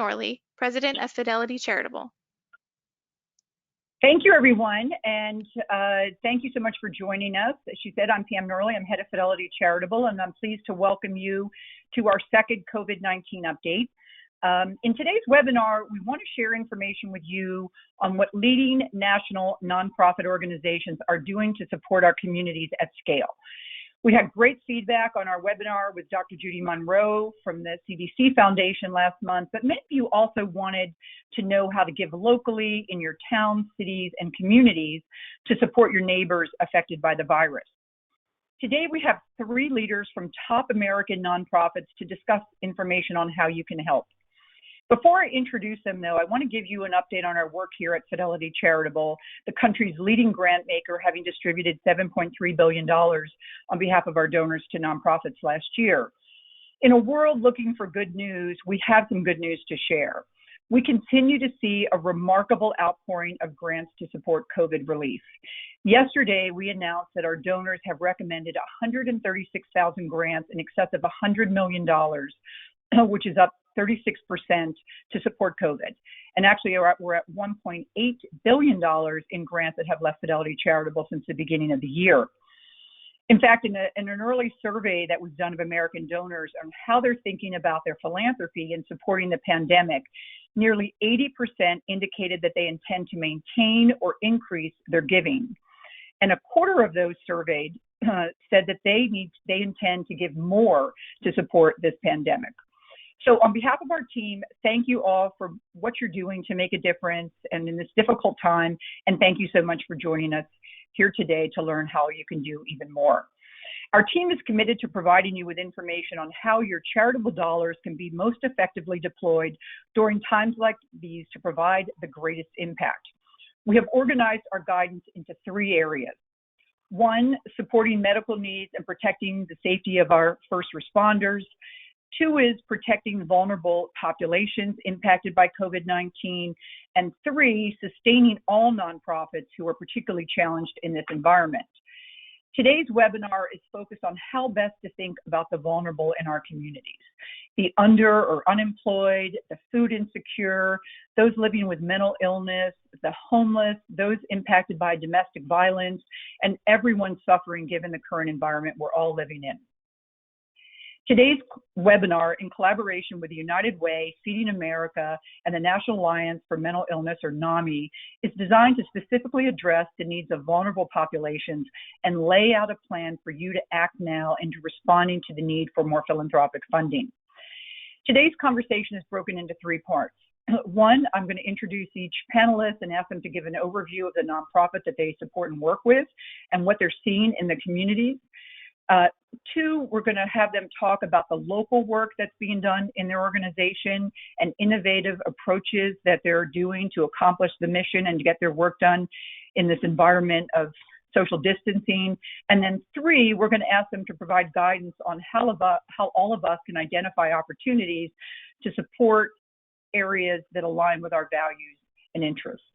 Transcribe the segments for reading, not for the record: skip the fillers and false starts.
Norley, President of Fidelity Charitable. Thank you, everyone, and thank you so much for joining us. As she said, I'm Pam Norley. I'm head of Fidelity Charitable, and I'm pleased to welcome you to our second COVID-19 update. In today's webinar, we want to share information with you on what leading national nonprofit organizations are doing to support our communities at scale. We had great feedback on our webinar with Dr. Judy Monroe from the CDC Foundation last month, but many of you also wanted to know how to give locally in your towns, cities, and communities to support your neighbors affected by the virus. Today, we have three leaders from top American nonprofits to discuss information on how you can help. Before I introduce them, though, I want to give you an update on our work here at Fidelity Charitable, the country's leading grant maker, having distributed $7.3 billion on behalf of our donors to nonprofits last year. In a world looking for good news, we have some good news to share. We continue to see a remarkable outpouring of grants to support COVID relief. Yesterday, we announced that our donors have recommended 136,000 grants in excess of $100 million, which is up 36% to support COVID. And actually, we're at $1.8 billion in grants that have left Fidelity Charitable since the beginning of the year. In fact, in an early survey that was done of American donors on how they're thinking about their philanthropy and supporting the pandemic, nearly 80% indicated that they intend to maintain or increase their giving. And a quarter of those surveyed said that they intend to give more to support this pandemic. So on behalf of our team, thank you all for what you're doing to make a difference and in this difficult time. And thank you so much for joining us here today to learn how you can do even more. Our team is committed to providing you with information on how your charitable dollars can be most effectively deployed during times like these to provide the greatest impact. We have organized our guidance into three areas. One, supporting medical needs and protecting the safety of our first responders. Two is protecting vulnerable populations impacted by COVID-19. And three, sustaining all nonprofits who are particularly challenged in this environment. Today's webinar is focused on how best to think about the vulnerable in our communities. The under or unemployed, the food insecure, those living with mental illness, the homeless, those impacted by domestic violence, and everyone suffering given the current environment we're all living in. Today's webinar, in collaboration with the United Way, Feeding America, and the National Alliance for Mental Illness, or NAMI, is designed to specifically address the needs of vulnerable populations and lay out a plan for you to act now into responding to the need for more philanthropic funding. Today's conversation is broken into three parts. One, I'm going to introduce each panelist and ask them to give an overview of the nonprofit that they support and work with and what they're seeing in the communities. Two, we're going to have them talk about the local work that's being done in their organization and innovative approaches that they're doing to accomplish the mission and to get their work done in this environment of social distancing. And then three, we're going to ask them to provide guidance on how all of us can identify opportunities to support areas that align with our values and interests.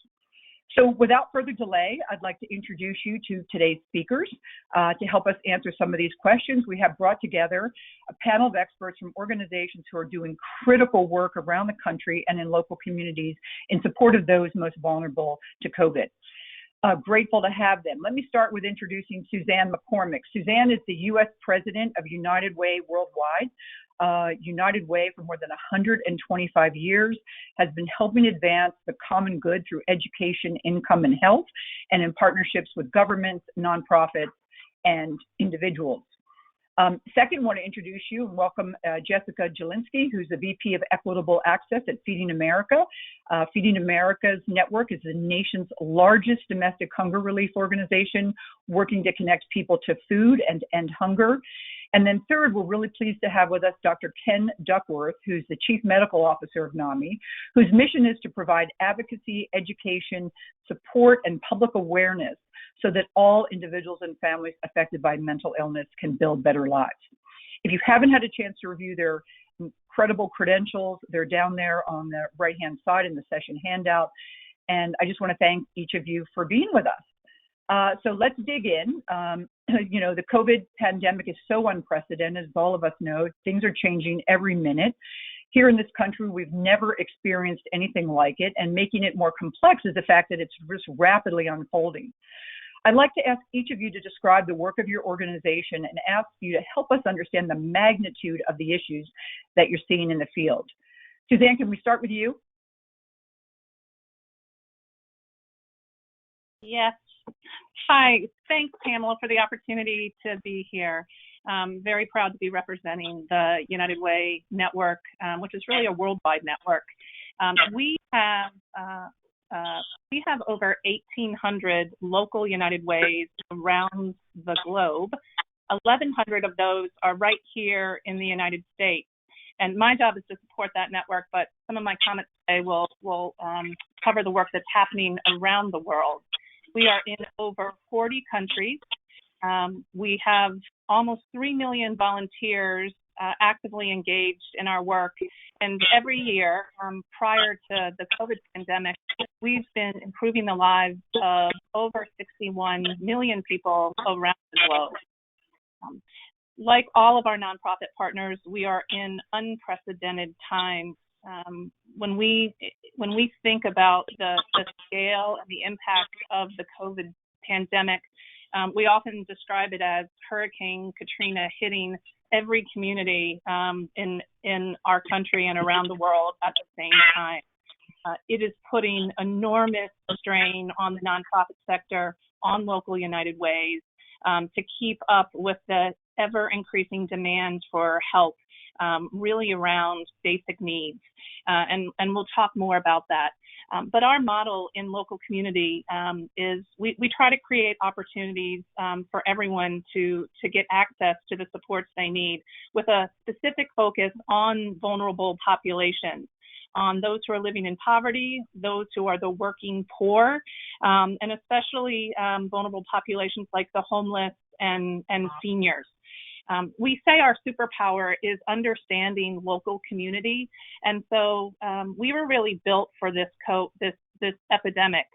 So without further delay, I'd like to introduce you to today's speakers. To help us answer some of these questions, we have brought together a panel of experts from organizations who are doing critical work around the country and in local communities in support of those most vulnerable to COVID. Grateful to have them. Let me start with introducing Suzanne McCormick. Suzanne is the U.S. President of United Way Worldwide. United Way, for more than 125 years, has been helping advance the common good through education, income, and health, and in partnerships with governments, nonprofits, and individuals. Second, I want to introduce you and welcome Jessica Jelinski, who's the VP of Equitable Access at Feeding America. Feeding America's network is the nation's largest domestic hunger relief organization, working to connect people to food and to end hunger. And then third, we're really pleased to have with us Dr. Ken Duckworth, who's the Chief Medical Officer of NAMI, whose mission is to provide advocacy, education, support, and public awareness so that all individuals and families affected by mental illness can build better lives. If you haven't had a chance to review their incredible credentials, they're down there on the right-hand side in the session handout. And I just want to thank each of you for being with us. So let's dig in. The COVID pandemic is so unprecedented, as all of us know. Things are changing every minute. Here in this country, we've never experienced anything like it, and making it more complex is the fact that it's just rapidly unfolding. I'd like to ask each of you to describe the work of your organization and ask you to help us understand the magnitude of the issues that you're seeing in the field. Suzanne, can we start with you? Yes. Hi. Thanks, Pamela, for the opportunity to be here. Very proud to be representing the United Way network, which is really a worldwide network. We have over 1,800 local United Ways around the globe. 1,100 of those are right here in the United States. And my job is to support that network, but some of my comments today will cover the work that's happening around the world. We are in over 40 countries. We have almost 3 million volunteers actively engaged in our work. And every year, prior to the COVID pandemic, we've been improving the lives of over 61 million people around the globe. Like all of our nonprofit partners, we are in unprecedented times. When we think about the scale and the impact of the COVID pandemic, we often describe it as Hurricane Katrina hitting every community in our country and around the world at the same time. It is putting enormous strain on the nonprofit sector, on local United Ways, to keep up with the ever-increasing demand for help, really around basic needs. And we'll talk more about that. But our model in local community is we try to create opportunities for everyone to get access to the supports they need, with a specific focus on vulnerable populations, on those who are living in poverty, those who are the working poor, and especially vulnerable populations like the homeless and seniors. We say our superpower is understanding local community, and so we were really built for this epidemic.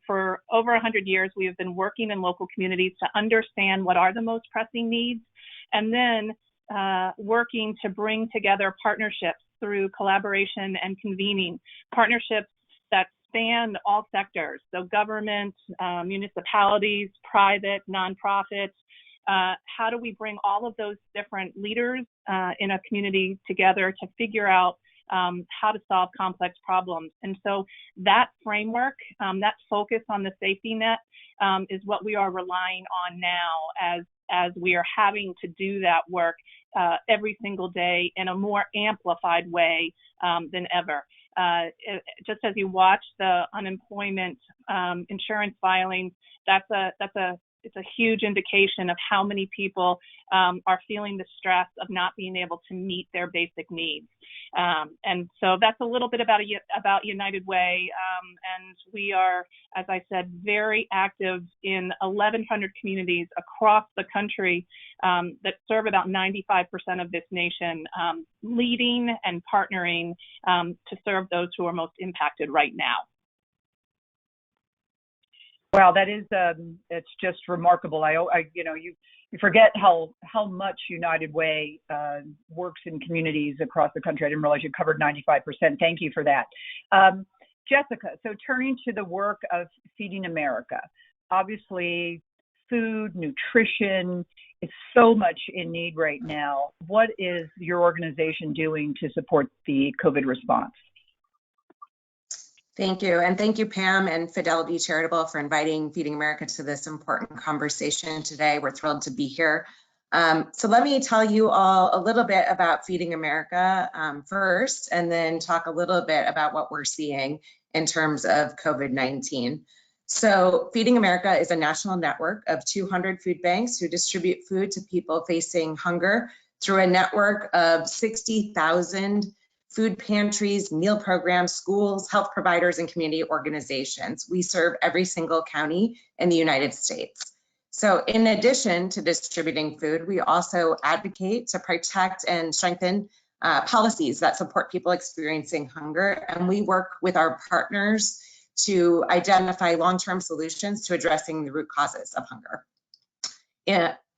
For over 100 years, we have been working in local communities to understand what are the most pressing needs, and then working to bring together partnerships through collaboration and convening, partnerships that span all sectors, so government, municipalities, private, nonprofits. How do we bring all of those different leaders in a community together to figure out how to solve complex problems? And so that framework, that focus on the safety net is what we are relying on now as we are having to do that work every single day in a more amplified way than ever. Just as you watch the unemployment insurance filings, it's a huge indication of how many people are feeling the stress of not being able to meet their basic needs. And so that's a little bit about United Way. And we are, as I said, very active in 1,100 communities across the country that serve about 95% of this nation, leading and partnering to serve those who are most impacted right now. Wow, that is it's just remarkable. You forget how much United Way works in communities across the country. I didn't realize you covered 95%. Thank you for that. Jessica, so turning to the work of Feeding America, obviously food, nutrition is so much in need right now. What is your organization doing to support the COVID response? Thank you. And thank you, Pam and Fidelity Charitable, for inviting Feeding America to this important conversation today. We're thrilled to be here. So let me tell you all a little bit about Feeding America first, and then talk a little bit about what we're seeing in terms of COVID-19. So Feeding America is a national network of 200 food banks who distribute food to people facing hunger through a network of 60,000 food pantries, meal programs, schools, health providers, and community organizations. We serve every single county in the United States. So in addition to distributing food, we also advocate to protect and strengthen policies that support people experiencing hunger. And we work with our partners to identify long-term solutions to addressing the root causes of hunger.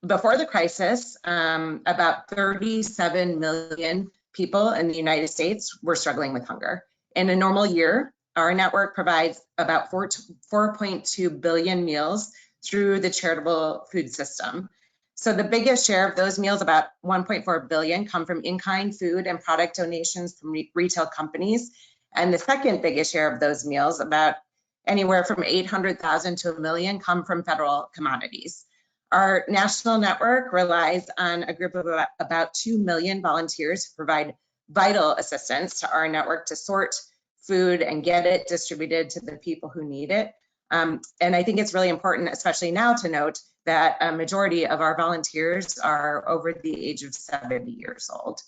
Before the crisis, about 37 million people in the United States were struggling with hunger. In a normal year, our network provides about 4.2 billion meals through the charitable food system. So the biggest share of those meals, about 1.4 billion, come from in-kind food and product donations from retail companies. And the second biggest share of those meals, about anywhere from 800,000 to 1 million, come from federal commodities. Our national network relies on a group of about 2 million volunteers who provide vital assistance to our network to sort food and get it distributed to the people who need it. And I think it's really important, especially now, to note that a majority of our volunteers are over the age of 70 years old.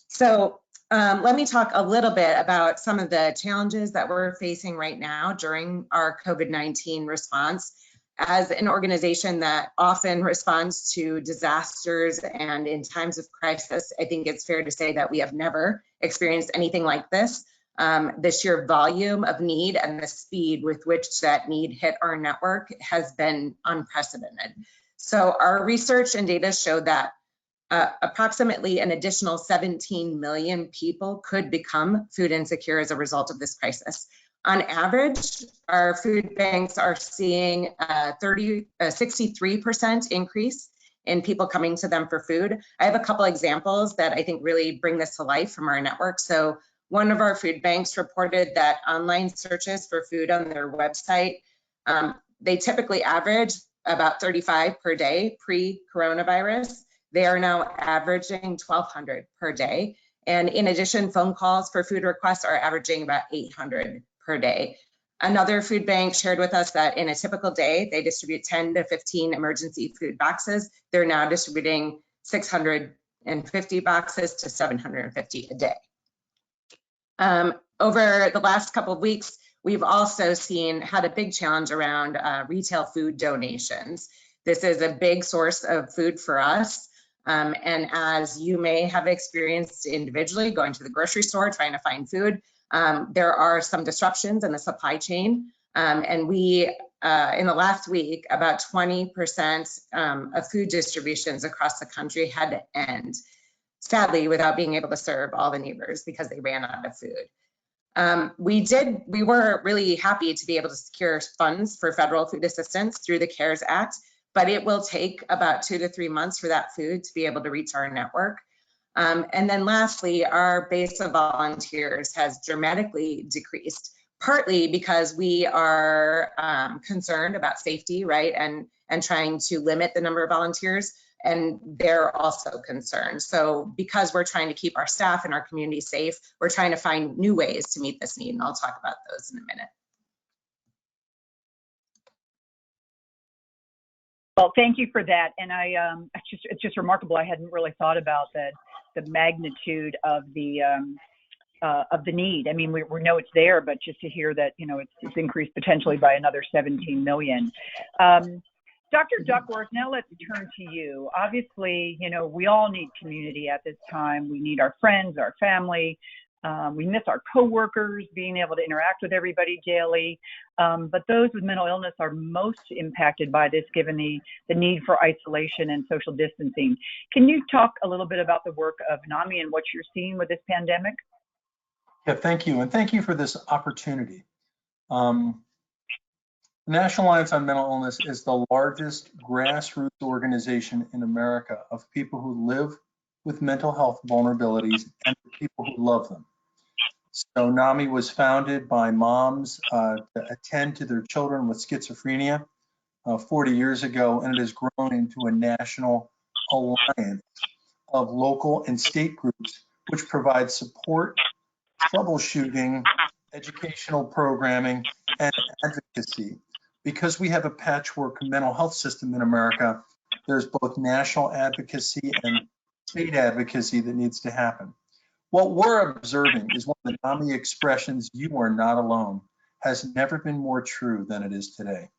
So let me talk a little bit about some of the challenges that we're facing right now during our COVID-19 response. As an organization that often responds to disasters and in times of crisis, I think it's fair to say that we have never experienced anything like this. The sheer volume of need and the speed with which that need hit our network has been unprecedented. So our research and data show that approximately an additional 17 million people could become food insecure as a result of this crisis. On average, our food banks are seeing a 63% increase in people coming to them for food. I have a couple examples that I think really bring this to life from our network. So one of our food banks reported that online searches for food on their website, they typically average about 35 per day pre-coronavirus. They are now averaging 1,200 per day. And in addition, phone calls for food requests are averaging about 800 per day. Another food bank shared with us that in a typical day, they distribute 10 to 15 emergency food boxes. They're now distributing 650 boxes to 750 a day. Over the last couple of weeks, we've also had a big challenge around retail food donations. This is a big source of food for us. And as you may have experienced individually, going to the grocery store, trying to find food, there are some disruptions in the supply chain. And we, in the last week, about 20% of food distributions across the country had to end, sadly, without being able to serve all the neighbors because they ran out of food. We were really happy to be able to secure funds for federal food assistance through the CARES Act, but it will take about 2 to 3 months for that food to be able to reach our network. And then lastly, our base of volunteers has dramatically decreased, partly because we are concerned about safety, right? And trying to limit the number of volunteers, and they're also concerned. So because we're trying to keep our staff and our community safe, we're trying to find new ways to meet this need, and I'll talk about those in a minute. Well, thank you for that. And it's just remarkable. I hadn't really thought about the magnitude of the need. I mean, we know it's there, but just to hear that, it's increased potentially by another 17 million. Dr. Duckworth, now let's turn to you. Obviously, we all need community at this time. We need our friends, our family. We miss our coworkers, being able to interact with everybody daily. But those with mental illness are most impacted by this, given the need for isolation and social distancing. Can you talk a little bit about the work of NAMI and what you're seeing with this pandemic? Yeah, thank you. And thank you for this opportunity. The National Alliance on Mental Illness is the largest grassroots organization in America of people who live with mental health vulnerabilities and people who love them. So NAMI was founded by moms to attend to their children with schizophrenia 40 years ago, and it has grown into a national alliance of local and state groups which provide support, troubleshooting, educational programming, and advocacy. Because we have a patchwork mental health system in America, there's both national advocacy and state advocacy that needs to happen. What we're observing is one of the NAMI expressions, "You are not alone," has never been more true than it is today.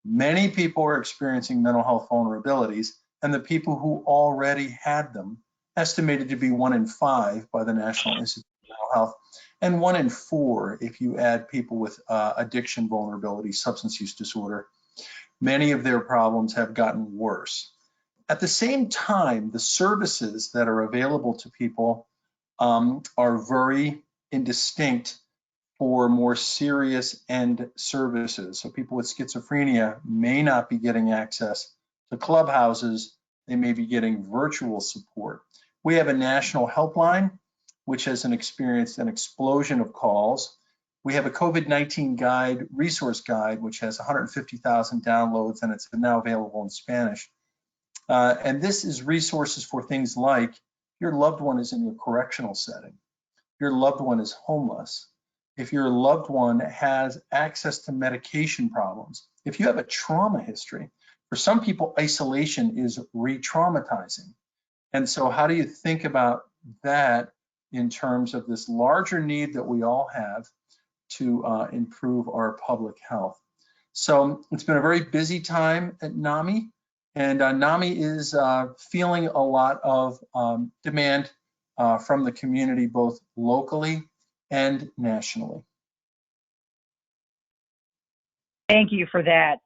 Many people are experiencing mental health vulnerabilities, and the people who already had them, estimated to be 1 in 5 by the National Institute of Mental Health, and 1 in 4 if you add people with addiction vulnerability, substance use disorder. Many of their problems have gotten worse. At the same time, the services that are available to people are very indistinct for more serious end services. So people with schizophrenia may not be getting access to clubhouses. They may be getting virtual support. We have a national helpline, which has experienced an explosion of calls. We have a COVID-19 guide, resource guide, which has 150,000 downloads, and it's now available in Spanish. And this is resources for things like your loved one is in your correctional setting, your loved one is homeless, if your loved one has access to medication problems, if you have a trauma history. For some people, isolation is re-traumatizing. And so how do you think about that in terms of this larger need that we all have to improve our public health? So it's been a very busy time at NAMI, and NAMI is feeling a lot of demand from the community, both locally and nationally. Thank you for that.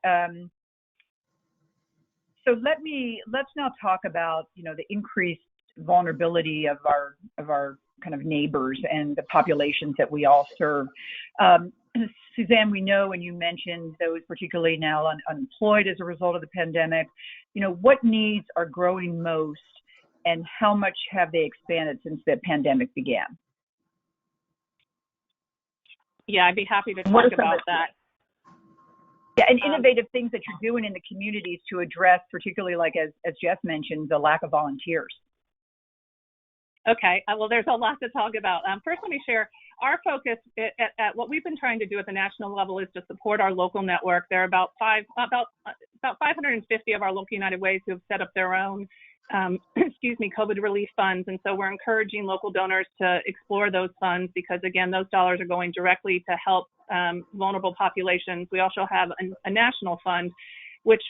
So let's now talk about the increased vulnerability of our kind of neighbors and the populations that we all serve. Suzanne, we know, and you mentioned those particularly now unemployed as a result of the pandemic. What needs are growing most, and how much have they expanded since the pandemic began? Yeah, I'd be happy to talk about that. Yeah, and innovative things that you're doing in the communities to address, particularly like as Jeff mentioned, the lack of volunteers. Okay, well, there's a lot to talk about. First, let me share our focus at what we've been trying to do at the national level is to support our local network. There are about 550 of our local United Ways who have set up their own COVID relief funds. And so we're encouraging local donors to explore those funds because, again, those dollars are going directly to help vulnerable populations. We also have a national fund, which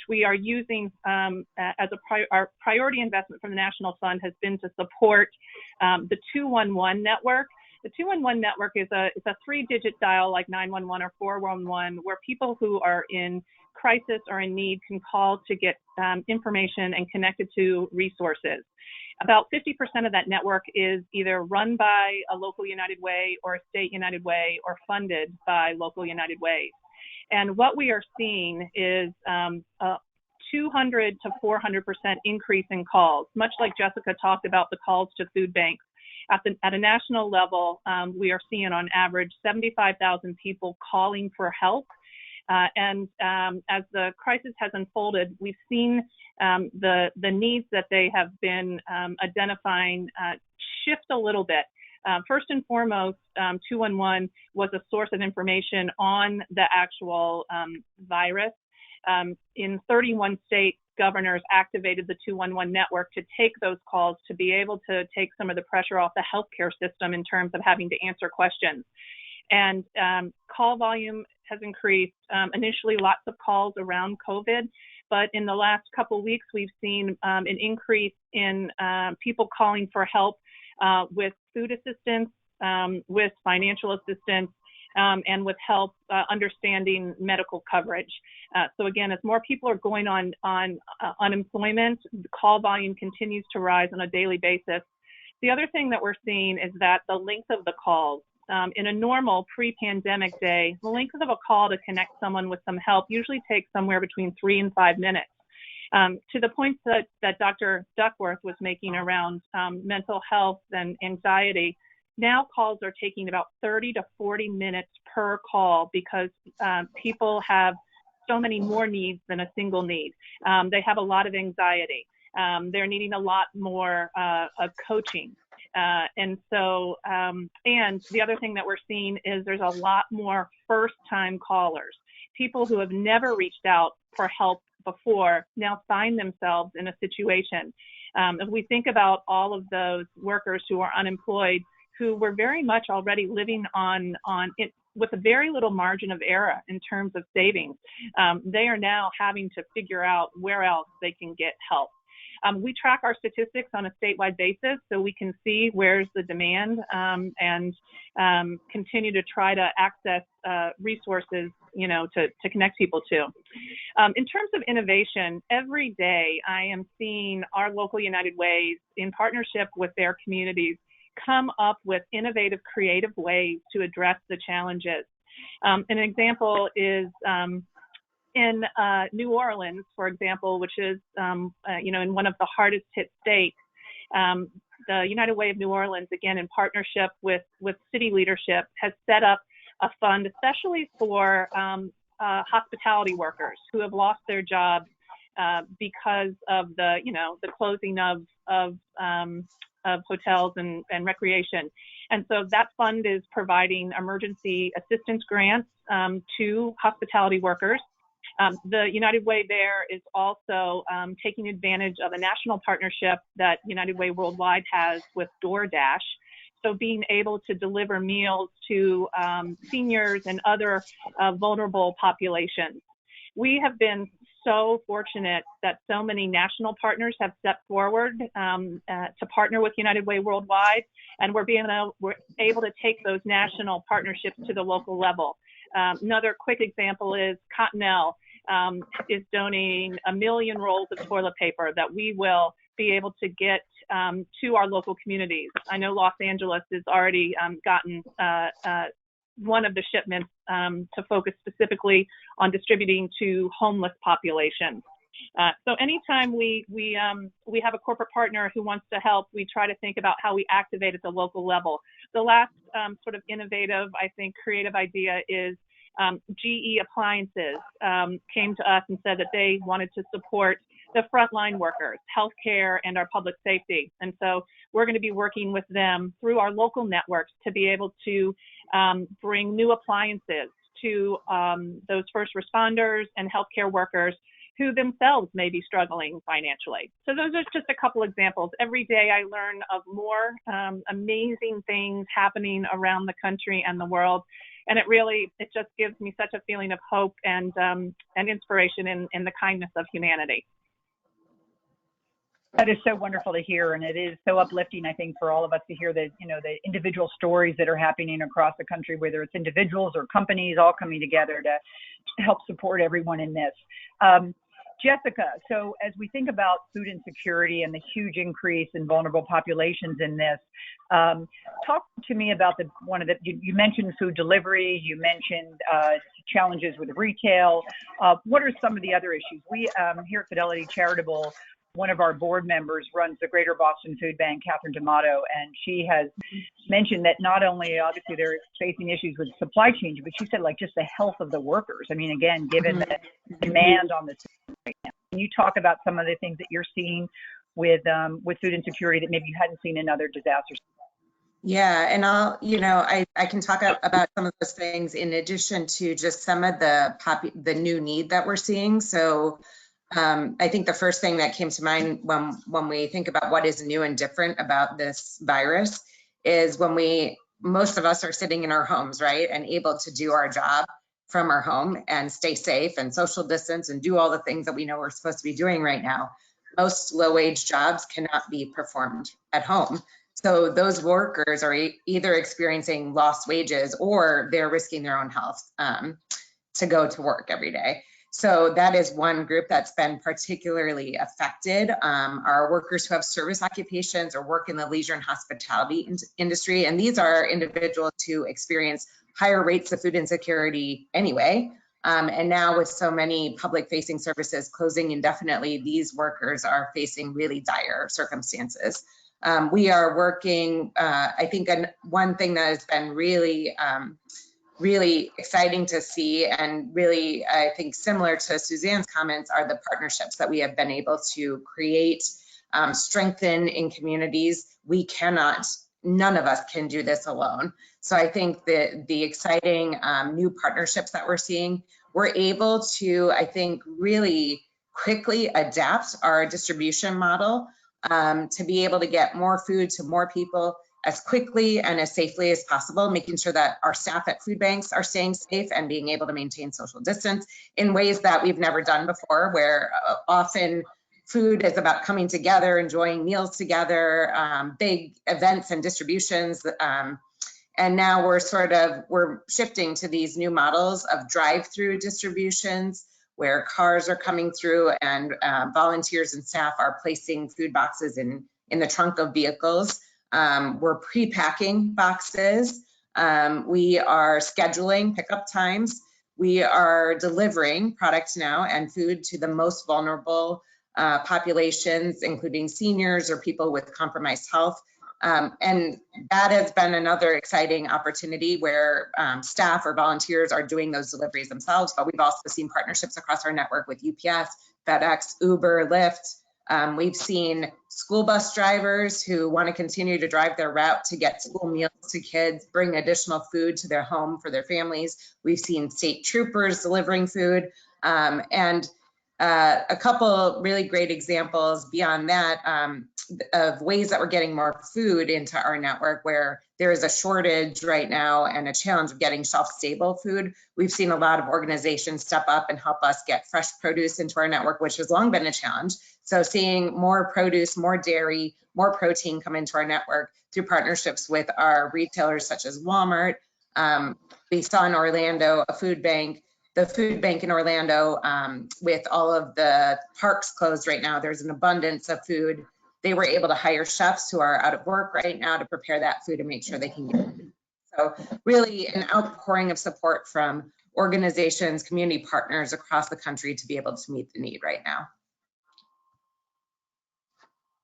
we are using as our priority investment from the national fund has been to support the 211 network. The 211 network is a 3-digit dial like 911 or 411, where people who are in crisis or in need can call to get information and connected to resources. About 50% of that network is either run by a local United Way or a state United Way or funded by local United Ways. And what we are seeing is a 200 to 400% increase in calls, much like Jessica talked about the calls to food banks. At a national level, we are seeing on average 75,000 people calling for help. And as the crisis has unfolded, we've seen the needs that they have been identifying shift a little bit. First and foremost, 211 was a source of information on the actual virus. In 31 states, governors activated the 211 network to take those calls to be able to take some of the pressure off the healthcare system in terms of having to answer questions. And call volume has increased. Initially, lots of calls around COVID, but in the last couple of weeks, we've seen an increase in people calling for help with food assistance, with financial assistance, and with help understanding medical coverage. So again, as more people are going on unemployment, the call volume continues to rise on a daily basis. The other thing that we're seeing is that the length of the calls, in a normal pre-pandemic day, the length of a call to connect someone with some help usually takes somewhere between 3 and 5 minutes. To the points that Dr. Duckworth was making around mental health and anxiety, now calls are taking about 30 to 40 minutes per call because people have so many more needs than a single need. They have a lot of anxiety. They're needing a lot more of coaching. And the other thing that we're seeing is there's a lot more first-time callers. People who have never reached out for help before now find themselves in a situation. If we think about all of those workers who are unemployed, who were very much already living on it with a very little margin of error in terms of savings, they are now having to figure out where else they can get help. We track our statistics on a statewide basis so we can see where's the demand and continue to try to access resources, to connect people to. In terms of innovation, every day I am seeing our local United Ways in partnership with their communities come up with innovative, creative ways to address the challenges. An example is in New Orleans, for example, which is in one of the hardest hit states. The United Way of New Orleans, again in partnership with city leadership, has set up a fund especially for hospitality workers who have lost their jobs because of the closing of hotels and recreation. And so that fund is providing emergency assistance grants to hospitality workers. The United Way there is also taking advantage of a national partnership that United Way Worldwide has with DoorDash. So being able to deliver meals to seniors and other vulnerable populations. We have been so fortunate that so many national partners have stepped forward to partner with United Way Worldwide, and we're able to take those national partnerships to the local level. Another quick example is Cottonelle is donating 1 million rolls of toilet paper that we will be able to get to our local communities. I know Los Angeles has already gotten one of the shipments to focus specifically on distributing to homeless populations. So anytime we have a corporate partner who wants to help, we try to think about how we activate at the local level. The last sort of innovative, I think, creative idea is GE Appliances came to us and said that they wanted to support the frontline workers, healthcare, and our public safety. And so we're going to be working with them through our local networks to be able to bring new appliances to those first responders and healthcare workers who themselves may be struggling financially. So those are just a couple examples. Every day I learn of more amazing things happening around the country and the world. And it just gives me such a feeling of hope and inspiration in the kindness of humanity. That is so wonderful to hear, and it is so uplifting, I think, for all of us to hear that, the individual stories that are happening across the country, whether it's individuals or companies all coming together to help support everyone in this. Jessica, so as we think about food insecurity and the huge increase in vulnerable populations in this, talk to me about you mentioned food delivery, you mentioned challenges with retail. What are some of the other issues? We here at Fidelity Charitable, one of our board members runs the Greater Boston Food Bank, Catherine D'Amato, and she has mentioned that not only obviously they're facing issues with supply chain, but she said just the health of the workers. I mean, again, given the demand on this right now. Can you talk about some of the things that you're seeing with food insecurity that maybe you hadn't seen in other disasters? Yeah, and I can talk about some of those things in addition to just some of the new need that we're seeing. So I think the first thing that came to mind when we think about what is new and different about this virus is when most of us are sitting in our homes, right, and able to do our job from our home and stay safe and social distance and do all the things that we know we're supposed to be doing right now. Most low-wage jobs cannot be performed at home. So those workers are either experiencing lost wages or they're risking their own health to go to work every day. So that is one group that's been particularly affected. Are workers who have service occupations or work in the leisure and hospitality industry. And these are individuals who experience higher rates of food insecurity anyway. And now with so many public facing services closing indefinitely, these workers are facing really dire circumstances. We are working, I think one thing that has been really exciting to see, and really, I think, similar to Suzanne's comments, are the partnerships that we have been able to create, strengthen in communities. None of us can do this alone. So I think that the exciting new partnerships that we're seeing, we're able to, I think, really quickly adapt our distribution model to be able to get more food to more people as quickly and as safely as possible, making sure that our staff at food banks are staying safe and being able to maintain social distance in ways that we've never done before, where often food is about coming together, enjoying meals together, big events and distributions. And now we're shifting to these new models of drive-through distributions, where cars are coming through and volunteers and staff are placing food boxes in the trunk of vehicles. We're pre-packing boxes. We are scheduling pickup times. We are delivering products now and food to the most vulnerable populations, including seniors or people with compromised health. And that has been another exciting opportunity where staff or volunteers are doing those deliveries themselves, but we've also seen partnerships across our network with UPS, FedEx, Uber, Lyft. We've seen school bus drivers who want to continue to drive their route to get school meals to kids, bring additional food to their home for their families. We've seen state troopers delivering food, and a couple really great examples beyond that of ways that we're getting more food into our network where there is a shortage right now and a challenge of getting shelf-stable food. We've seen a lot of organizations step up and help us get fresh produce into our network, which has long been a challenge. So seeing more produce, more dairy, more protein come into our network through partnerships with our retailers such as Walmart. We saw in Orlando a food bank, the food bank in Orlando, with all of the parks closed right now, there's an abundance of food. They were able to hire chefs who are out of work right now to prepare that food and make sure they can get it. So really an outpouring of support from organizations, community partners across the country to be able to meet the need right now.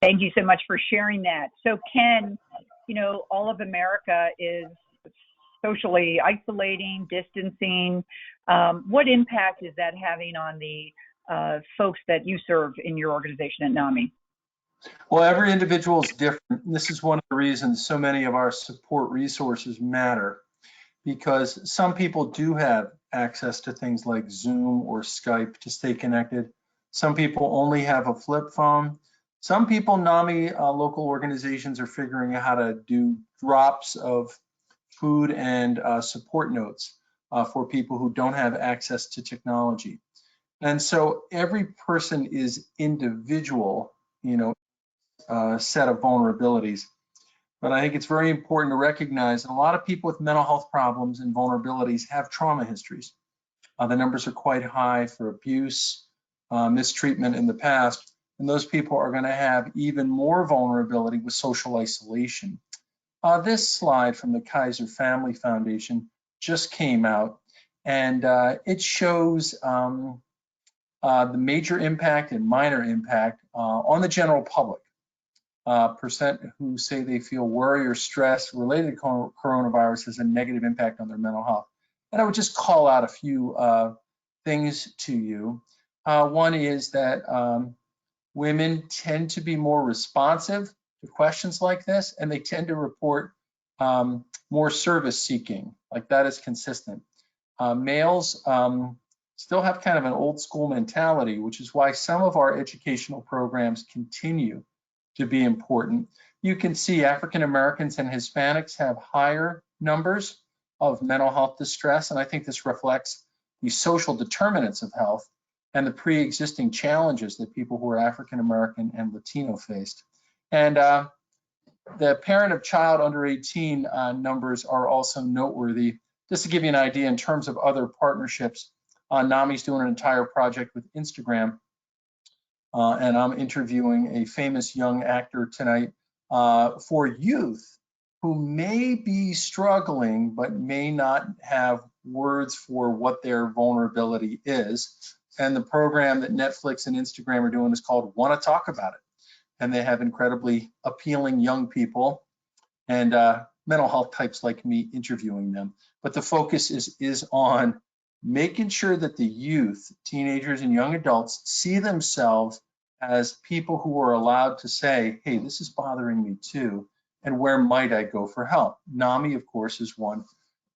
Thank you so much for sharing that. So Ken, you know, all of America is socially isolating, distancing. What impact is that having on the folks that you serve in your organization at NAMI? Well, every individual is different. This is one of the reasons so many of our support resources matter, because some people do have access to things like Zoom or Skype to stay connected. Some people only have a flip phone. Some people, NAMI local organizations are figuring out how to do drops of food and support notes for people who don't have access to technology. And so every person is individual, you know, set of vulnerabilities. But I think it's very important to recognize that a lot of people with mental health problems and vulnerabilities have trauma histories. The numbers are quite high for abuse, mistreatment in the past, and those people are going to have even more vulnerability with social isolation. This slide from the Kaiser Family Foundation just came out, and it shows the major impact and minor impact on the general public. Percent who say they feel worry or stress related to coronavirus has a negative impact on their mental health. And I would just call out a few things to you. One is that women tend to be more responsive to questions like this, and they tend to report more service seeking, like that is consistent. Males still have kind of an old school mentality, which is why some of our educational programs continue to be important. You can see African Americans and Hispanics have higher numbers of mental health distress, and I think this reflects the social determinants of health and the pre-existing challenges that people who are African American and Latino faced. And the parent of child under 18 numbers are also noteworthy. Just to give you an idea in terms of other partnerships, NAMI's doing an entire project with Instagram, and I'm interviewing a famous young actor tonight for youth who may be struggling but may not have words for what their vulnerability is. And the program that Netflix and Instagram are doing is called Want to Talk About It. And they have incredibly appealing young people and mental health types like me interviewing them. But the focus is on making sure that the youth, teenagers and young adults see themselves as people who are allowed to say, hey, this is bothering me too, and where might I go for help? NAMI, of course, is one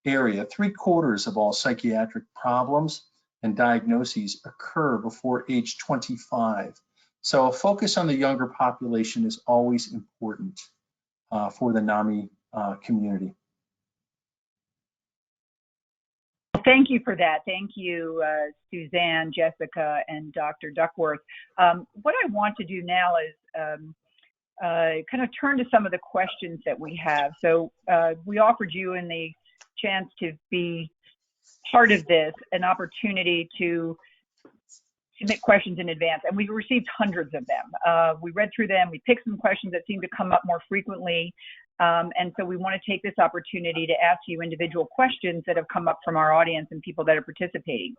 area. 3/4 of all psychiatric problems and diagnoses occur before age 25. So a focus on the younger population is always important for the NAMI community. Thank you for that. Thank you, Suzanne, Jessica, and Dr. Duckworth. What I want to do now is kind of turn to some of the questions that we have. So we offered you in the chance to be part of this, an opportunity to submit questions in advance, and we've received hundreds of them. We read through them, we picked some questions that seem to come up more frequently, and so we want to take this opportunity to ask you individual questions that have come up from our audience and people that are participating.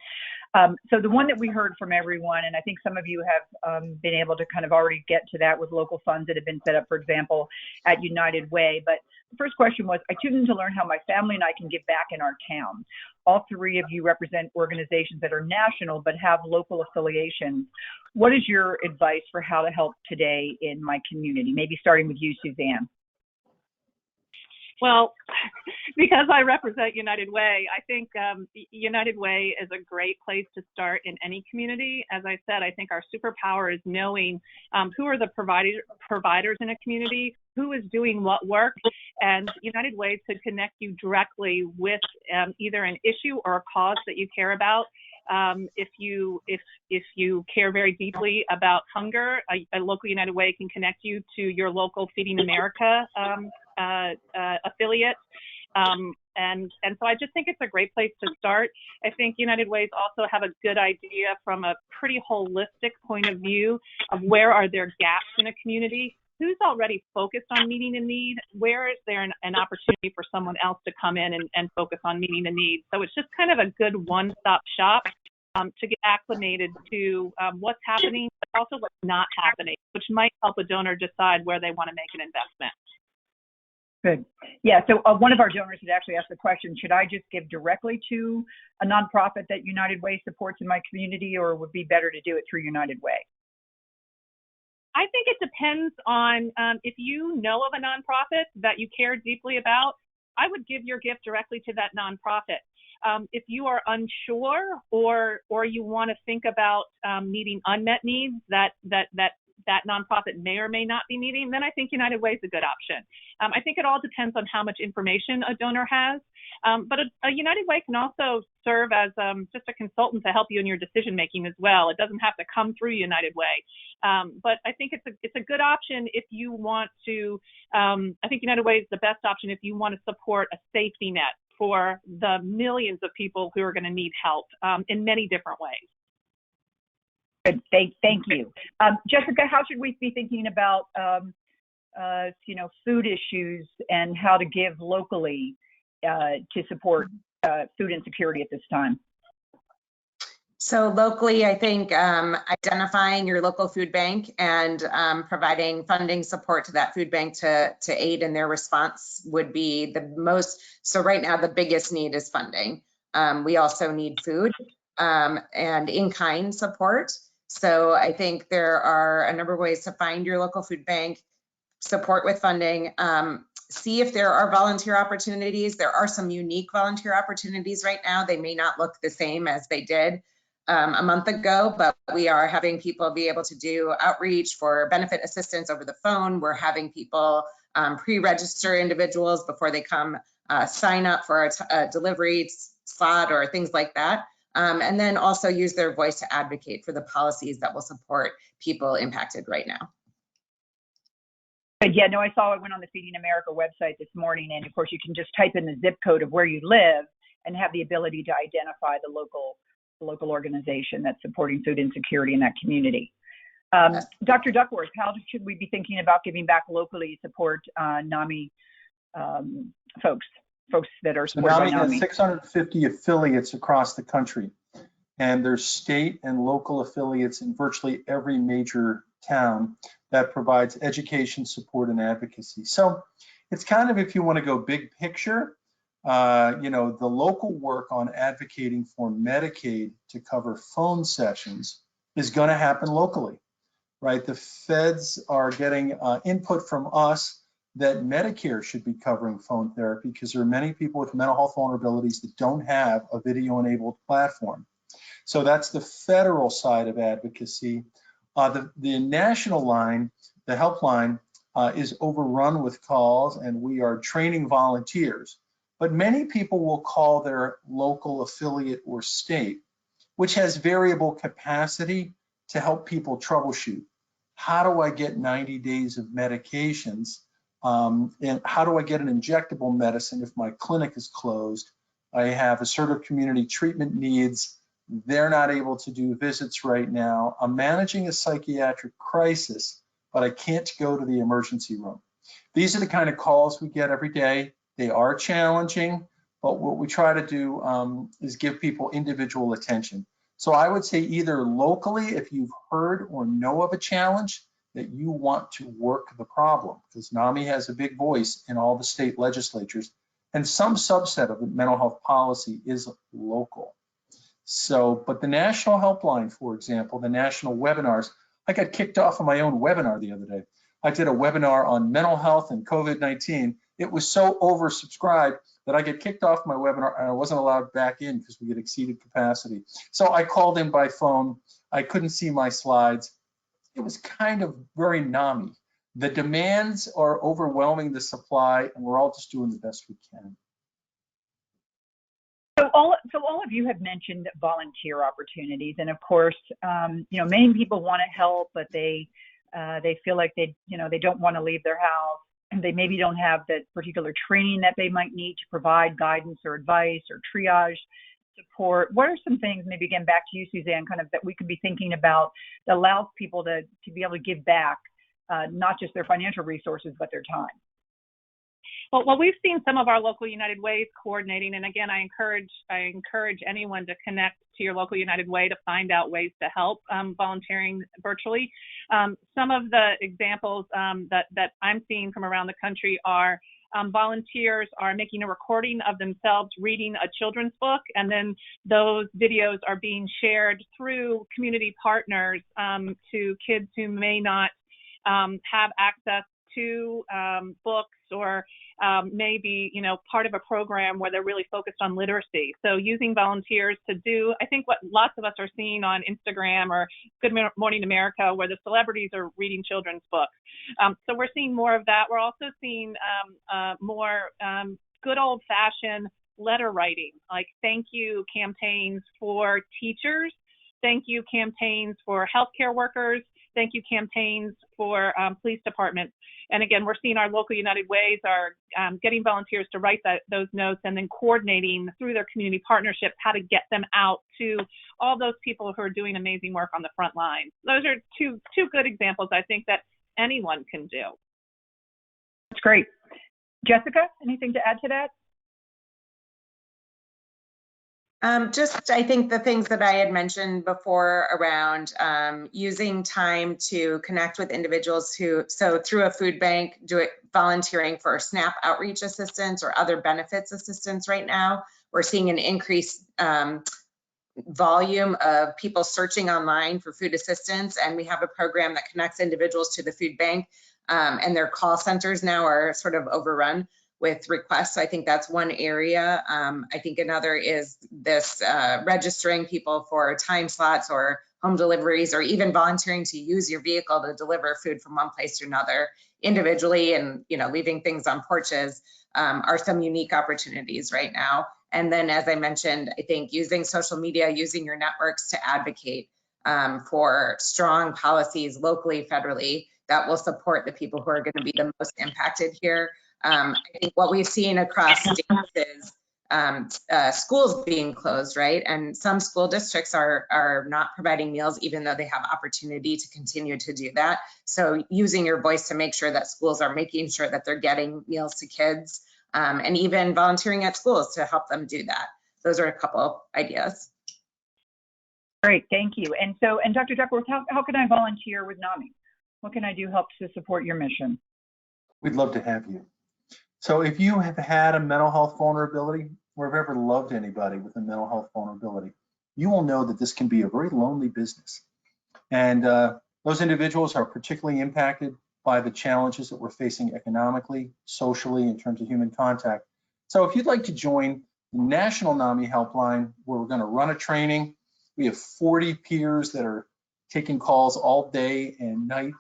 So the one that we heard from everyone, and I think some of you have been able to kind of already get to that with local funds that have been set up, for example, at United Way. But the first question was, I tuned in to learn how my family and I can give back in our town. All three of you represent organizations that are national but have local affiliations. What is your advice for how to help today in my community? Maybe starting with you, Suzanne. Well, because I represent United Way, I think United Way is a great place to start in any community. As I said, I think our superpower is knowing who are the providers in a community, who is doing what work, and United Way could connect you directly with either an issue or a cause that you care about. If you care very deeply about hunger, a local United Way can connect you to your local Feeding America affiliate. And so I just think it's a great place to start. I think United Ways also have a good idea from a pretty holistic point of view of where are there gaps in a community, who's already focused on meeting a need, where is there an opportunity for someone else to come in and focus on meeting a need. So it's just kind of a good one-stop shop to get acclimated to what's happening, but also what's not happening, which might help a donor decide where they want to make an investment. Good. Yeah, so one of our donors had actually asked the question, should I just give directly to a nonprofit that United Way supports in my community, or would it be better to do it through United Way? I think it depends on if you know of a nonprofit that you care deeply about, I would give your gift directly to that nonprofit. If you are unsure or you want to think about meeting unmet needs that nonprofit may or may not be meeting, then I think United Way is a good option. I think it all depends on how much information a donor has, but a United Way can also serve as just a consultant to help you in your decision making as well. It doesn't have to come through United Way, but I think it's a good option if you want to. I think United Way is the best option if you want to support a safety net for the millions of people who are going to need help in many different ways. Good. Thank you. Jessica, how should we be thinking about, food issues and how to give locally to support food insecurity at this time? So locally, I think identifying your local food bank and providing funding support to that food bank to aid in their response would be the most. So right now, the biggest need is funding. We also need food and in-kind support. So I think there are a number of ways to find your local food bank, support with funding, see if there are volunteer opportunities. There are some unique volunteer opportunities right now. They may not look the same as they did a month ago, but we are having people be able to do outreach for benefit assistance over the phone. We're having people pre-register individuals before they come sign up for a delivery slot or things like that. And then also use their voice to advocate for the policies that will support people impacted right now. Yeah, no, I saw it went on the Feeding America website this morning, and of course you can just type in the zip code of where you live and have the ability to identify the local organization that's supporting food insecurity in that community. Dr. Duckworth, how should we be thinking about giving back locally to support NAMI folks that are supported by NAMI? Has 650 affiliates across the country, and there's state and local affiliates in virtually every major town that provides education, support, and advocacy. So it's kind of, if you want to go big picture, the local work on advocating for Medicaid to cover phone sessions is going to happen locally, right? The feds are getting input from us that Medicare should be covering phone therapy because there are many people with mental health vulnerabilities that don't have a video-enabled platform. So that's the federal side of advocacy. The national line, the helpline, is overrun with calls, and we are training volunteers. But many people will call their local affiliate or state, which has variable capacity to help people troubleshoot. How do I get 90 days of medications? And how do I get an injectable medicine if my clinic is closed? I have assertive community treatment needs. They're not able to do visits right now. I'm managing a psychiatric crisis, but I can't go to the emergency room. These are the kind of calls we get every day. They are challenging, but what we try to do is give people individual attention. So I would say either locally, if you've heard or know of a challenge that you want to work the problem, because NAMI has a big voice in all the state legislatures, and some subset of the mental health policy is local. So, but the national helpline, for example, the national webinars, I got kicked off of my own webinar the other day. I did a webinar on mental health and COVID-19. It was so oversubscribed that I get kicked off my webinar and I wasn't allowed back in because we had exceeded capacity. So I called in by phone. I couldn't see my slides. It was kind of very NAMI. The demands are overwhelming the supply, and we're all just doing the best we can. So all of you have mentioned volunteer opportunities, and of course, many people want to help, but they feel like they don't want to leave their house, and they maybe don't have the particular training that they might need to provide guidance or advice or triage support. What are some things, maybe again back to you, Suzanne, kind of that we could be thinking about that allows people to be able to give back, not just their financial resources, but their time? Well, we've seen some of our local United Ways coordinating, and again, I encourage anyone to connect to your local United Way to find out ways to help volunteering virtually. Some of the examples that I'm seeing from around the country are volunteers are making a recording of themselves reading a children's book, and then those videos are being shared through community partners to kids who may not have access to books, or maybe, part of a program where they're really focused on literacy. So using volunteers to do, I think what lots of us are seeing on Instagram or Good Morning America, where the celebrities are reading children's books. So we're seeing more of that. We're also seeing more good old fashioned letter writing, like thank you campaigns for teachers, thank you campaigns for healthcare workers, thank you campaigns for police departments. And again, we're seeing our local United Ways are getting volunteers to write those notes and then coordinating through their community partnerships how to get them out to all those people who are doing amazing work on the front lines. Those are two good examples, I think, that anyone can do. That's great. Jessica, anything to add to that? I think the things that I had mentioned before around using time to connect with individuals so through a food bank, volunteering for SNAP outreach assistance or other benefits assistance right now. We're seeing an increased volume of people searching online for food assistance, and we have a program that connects individuals to the food bank, and their call centers now are sort of overrun with requests. So I think that's one area. I think another is this registering people for time slots or home deliveries, or even volunteering to use your vehicle to deliver food from one place to another individually, and leaving things on porches are some unique opportunities right now. And then, as I mentioned, I think using social media, using your networks to advocate for strong policies locally, federally, that will support the people who are going to be the most impacted here. I think what we've seen across states is schools being closed, right? And some school districts are not providing meals, even though they have opportunity to continue to do that. So using your voice to make sure that schools are making sure that they're getting meals to kids, and even volunteering at schools to help them do that. Those are a couple ideas. Great, thank you. And Dr. Duckworth, how can I volunteer with NAMI? What can I do help to support your mission? We'd love to have you. So if you have had a mental health vulnerability, or have ever loved anybody with a mental health vulnerability, you will know that this can be a very lonely business. And those individuals are particularly impacted by the challenges that we're facing economically, socially, in terms of human contact. So if you'd like to join the National NAMI Helpline, where we're going to run a training, we have 40 peers that are taking calls all day and night.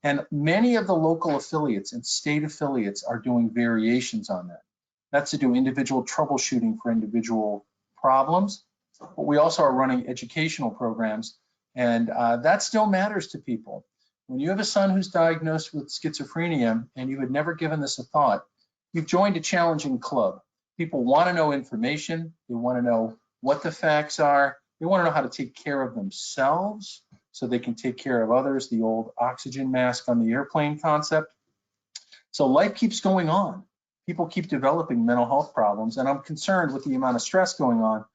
And many of the local affiliates and state affiliates are doing variations on that. That's to do individual troubleshooting for individual problems. But we also are running educational programs, and that still matters to people. When you have a son who's diagnosed with schizophrenia and you had never given this a thought, you've joined a challenging club. People want to know information. They want to know what the facts are. They want to know how to take care of themselves so they can take care of others, the old oxygen mask on the airplane concept. So life keeps going on. People keep developing mental health problems, and I'm concerned with the amount of stress going on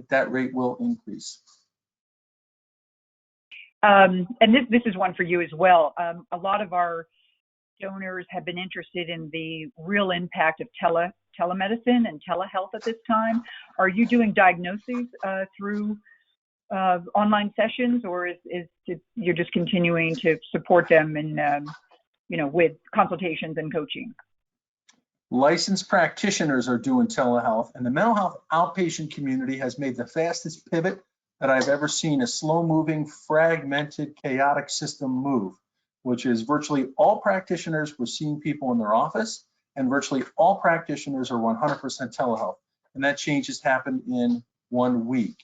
that rate will increase. And this is one for you as well. A lot of our donors have been interested in the real impact of telemedicine and telehealth at this time. Are you doing diagnoses through online sessions, or you're just continuing to support them in, with consultations and coaching? Licensed practitioners are doing telehealth, and the mental health outpatient community has made the fastest pivot that I've ever seen a slow-moving, fragmented, chaotic system move, which is virtually all practitioners were seeing people in their office, and virtually all practitioners are 100% telehealth. And that change has happened in 1 week.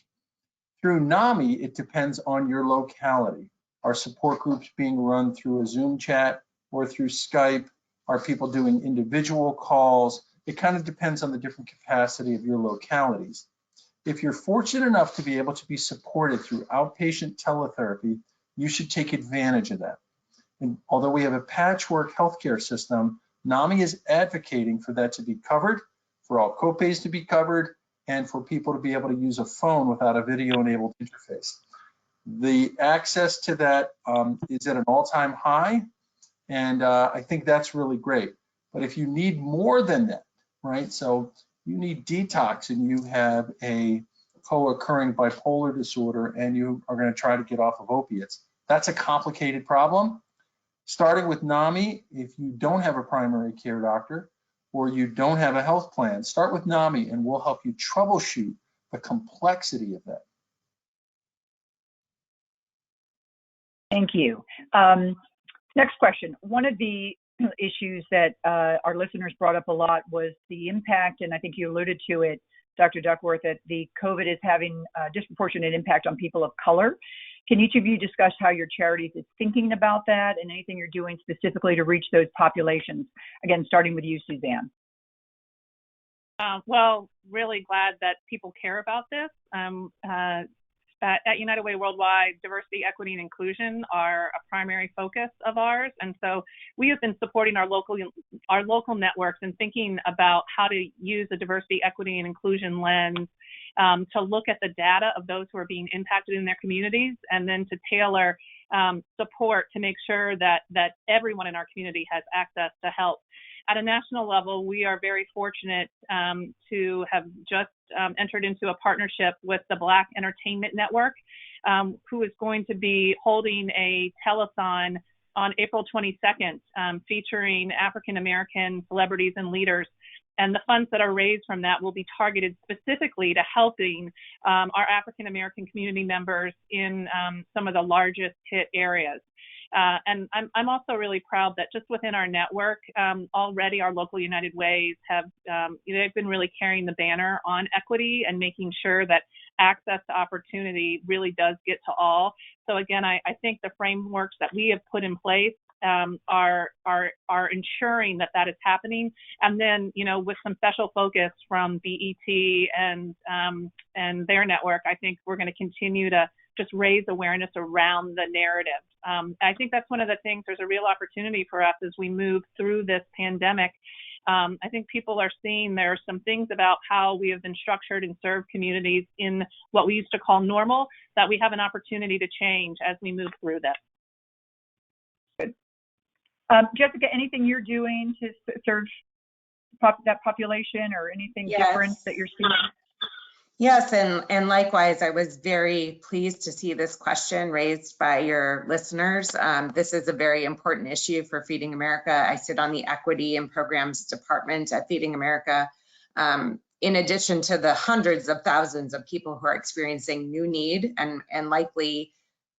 Through NAMI, it depends on your locality. Are support groups being run through a Zoom chat or through Skype? Are people doing individual calls? It kind of depends on the different capacity of your localities. If you're fortunate enough to be able to be supported through outpatient teletherapy, you should take advantage of that. And although we have a patchwork healthcare system, NAMI is advocating for that to be covered, for all copays to be covered, and for people to be able to use a phone without a video-enabled interface. The access to that is at an all-time high, and I think that's really great. But if you need more than that, right? So you need detox and you have a co-occurring bipolar disorder and you are going to try to get off of opiates. That's a complicated problem. Starting with NAMI, if you don't have a primary care doctor or you don't have a health plan, start with NAMI and we'll help you troubleshoot the complexity of that. Thank you. Next question. One of the issues that our listeners brought up a lot was the impact, and I think you alluded to it, Dr. Duckworth, that the COVID is having a disproportionate impact on people of color. Can each of you discuss how your charities is thinking about that and anything you're doing specifically to reach those populations? Again, starting with you, Suzanne. Well, really glad that people care about this. At United Way Worldwide, diversity, equity, and inclusion are a primary focus of ours. And so we have been supporting our local networks and thinking about how to use a diversity, equity, and inclusion lens to look at the data of those who are being impacted in their communities, and then to tailor support to make sure that everyone in our community has access to help. At a national level, we are very fortunate to have just entered into a partnership with the Black Entertainment Network, who is going to be holding a telethon on April 22nd, featuring African-American celebrities and leaders. And the funds that are raised from that will be targeted specifically to helping our African-American community members in some of the largest hit areas. And I'm also really proud that just within our network, already our local United Ways have, they've been really carrying the banner on equity and making sure that access to opportunity really does get to all. So again, I think the frameworks that we have put in place are ensuring that is happening. And then, with some special focus from BET and their network, I think we're going to continue to just raise awareness around the narrative. I think that's one of the things, there's a real opportunity for us as we move through this pandemic. I think people are seeing there are some things about how we have been structured and served communities in what we used to call normal that we have an opportunity to change as we move through this. Good. Jessica, anything you're doing to serve that population or anything different that you're seeing? Yes, and likewise, I was very pleased to see this question raised by your listeners. This is a very important issue for Feeding America. I sit on the Equity and Programs Department at Feeding America. In addition to the hundreds of thousands of people who are experiencing new need and likely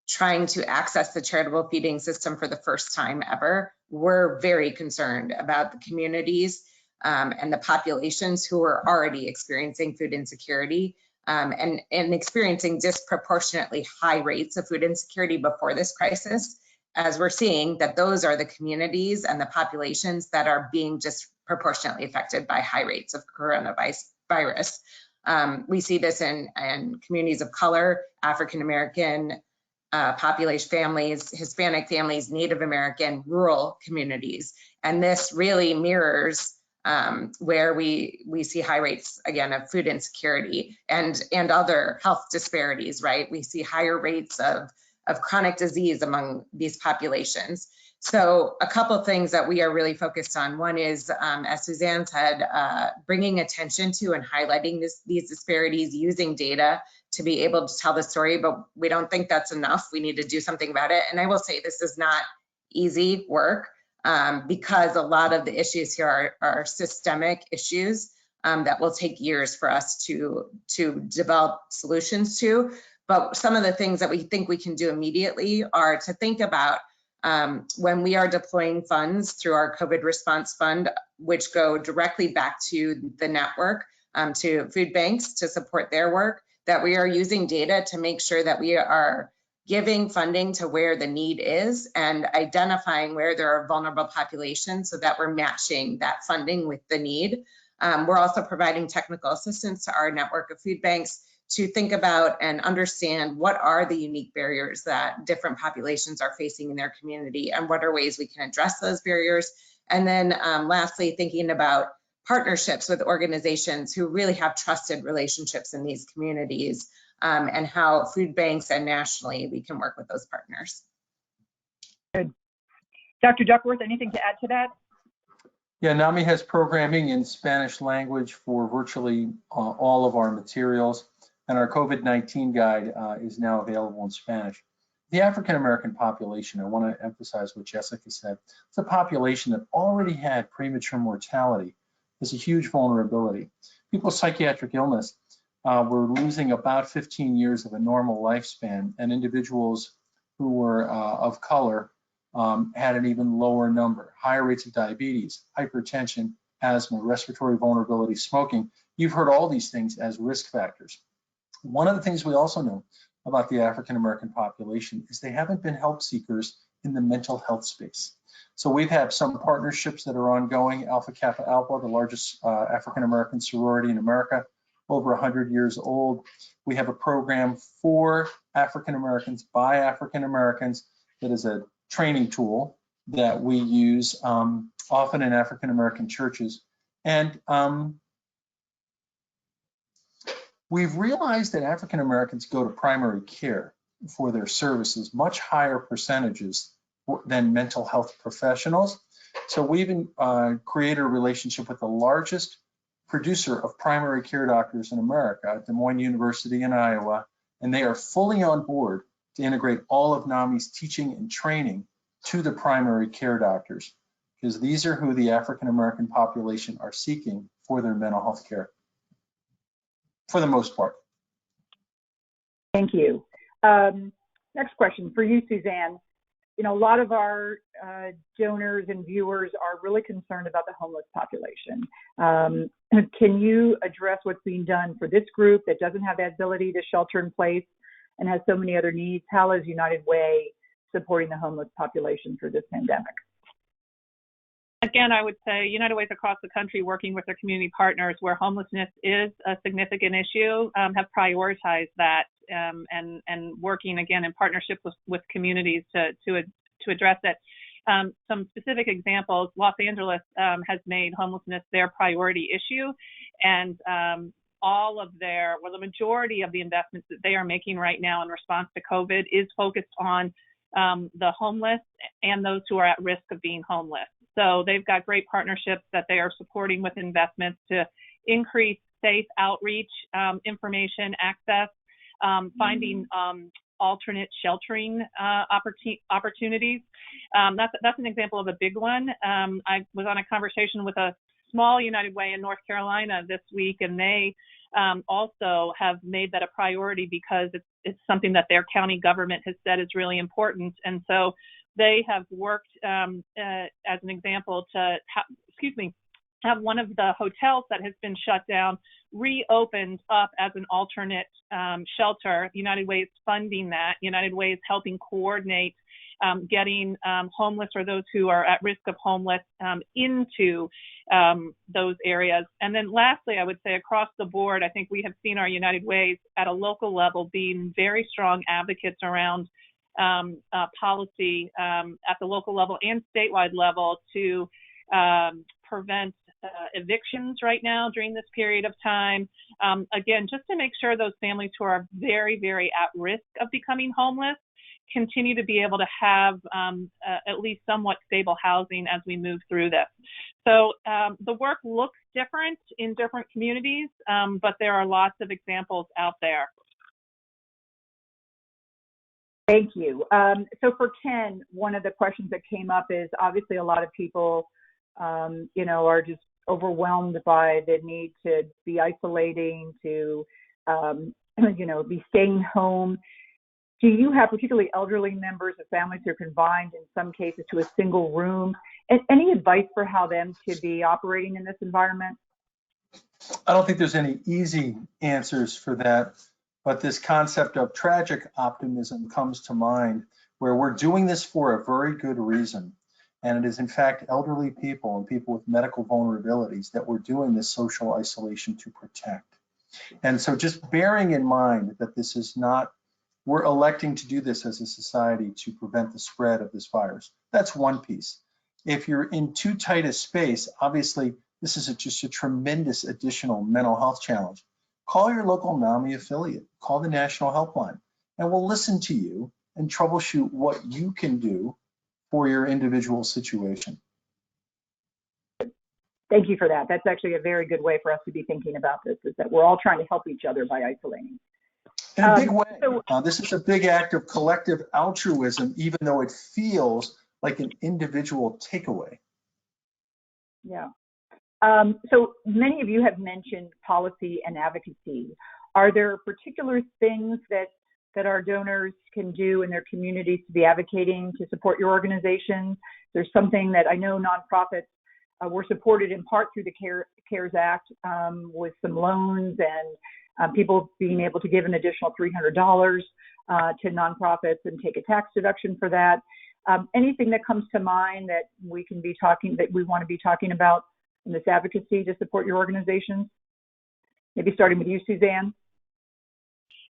trying to access the charitable feeding system for the first time ever, we're very concerned about the communities and the populations who are already experiencing food insecurity and experiencing disproportionately high rates of food insecurity before this crisis, as we're seeing that those are the communities and the populations that are being disproportionately affected by high rates of coronavirus. We see this in communities of color, African American population families, Hispanic families, Native American, rural communities. And this really mirrors where we see high rates, again, of food insecurity and other health disparities, right? We see higher rates of chronic disease among these populations. So a couple things that we are really focused on. One is, as Suzanne said, bringing attention to and highlighting these disparities using data to be able to tell the story, but we don't think that's enough. We need to do something about it. And I will say this is not easy work because a lot of the issues here are systemic issues that will take years for us to develop solutions to. But some of the things that we think we can do immediately are to think about when we are deploying funds through our COVID response fund, which go directly back to the network, to food banks to support their work, that we are using data to make sure that we are giving funding to where the need is and identifying where there are vulnerable populations so that we're matching that funding with the need. We're also providing technical assistance to our network of food banks to think about and understand what are the unique barriers that different populations are facing in their community and what are ways we can address those barriers. And then lastly, thinking about partnerships with organizations who really have trusted relationships in these communities and how food banks and nationally we can work with those partners. Good. Dr. Duckworth, anything to add to that? Yeah, NAMI has programming in Spanish language for virtually all of our materials, and our COVID-19 guide is now available in Spanish. The African American population, I want to emphasize what Jessica said, it's a population that already had premature mortality. There's a huge vulnerability. People with psychiatric illness were losing about 15 years of a normal lifespan, and individuals who were of color had an even lower number. Higher rates of diabetes, hypertension, asthma, respiratory vulnerability, smoking. You've heard all these things as risk factors. One of the things we also know about the African American population is they haven't been help seekers in the mental health space. So we've had some partnerships that are ongoing. Alpha Kappa Alpha, the largest African American sorority in America, over 100 years old. We have a program for African Americans by African Americans that is a training tool that we use often in African American churches. And we've realized that African Americans go to primary care for their services, much higher percentages than mental health professionals. So we've created a relationship with the largest producer of primary care doctors in America, Des Moines University in Iowa, and they are fully on board to integrate all of NAMI's teaching and training to the primary care doctors, because these are who the African American population are seeking for their mental health care, for the most part. Thank you. Next question for you, Suzanne. You know, a lot of our donors and viewers are really concerned about the homeless population. Can you address what's being done for this group that doesn't have that ability to shelter in place and has so many other needs? How is United Way supporting the homeless population through this pandemic? Again, I would say United Ways across the country, working with their community partners where homelessness is a significant issue, have prioritized that and working again in partnership with communities to address it. Some specific examples: Los Angeles has made homelessness their priority issue, and the majority of the investments that they are making right now in response to COVID is focused on the homeless and those who are at risk of being homeless. So they've got great partnerships that they are supporting with investments to increase safe outreach, information access, finding alternate sheltering opportunities. That's an example of a big one. I was on a conversation with a small United Way in North Carolina this week, and they also have made that a priority because it's something that their county government has said is really important. And so they have worked, as an example, to have one of the hotels that has been shut down reopened up as an alternate shelter. United Way is funding that. United Way is helping coordinate getting homeless or those who are at risk of homeless into those areas. And then lastly, I would say across the board, I think we have seen our United Ways at a local level being very strong advocates around policy at the local level and statewide level to prevent evictions right now during this period of time. Again, just to make sure those families who are very, very at risk of becoming homeless continue to be able to have at least somewhat stable housing as we move through this. So the work looks different in different communities, but there are lots of examples out there. Thank you. So for Ken, one of the questions that came up is obviously a lot of people, are just overwhelmed by the need to be isolating, to, be staying home. Do you have particularly elderly members of families who are confined in some cases to a single room? And any advice for how them to be operating in this environment? I don't think there's any easy answers for that, but this concept of tragic optimism comes to mind, where we're doing this for a very good reason. And it is in fact elderly people and people with medical vulnerabilities that we're doing this social isolation to protect. And so just bearing in mind that this is not, we're electing to do this as a society to prevent the spread of this virus. That's one piece. If you're in too tight a space, obviously this is just a tremendous additional mental health challenge. Call your local NAMI affiliate, call the national helpline, and we'll listen to you and troubleshoot what you can do for your individual situation. Thank you for that. That's actually a very good way for us to be thinking about this, is that we're all trying to help each other by isolating. In a big way. This is a big act of collective altruism, even though it feels like an individual takeaway. Yeah. So many of you have mentioned policy and advocacy. Are there particular things that our donors can do in their communities to be advocating to support your organization? There's something that I know nonprofits were supported in part through the CARES Act with some loans and people being able to give an additional $300 to nonprofits and take a tax deduction for that. Anything that comes to mind that we want to be talking about in this advocacy to support your organizations? Maybe starting with you, Suzanne.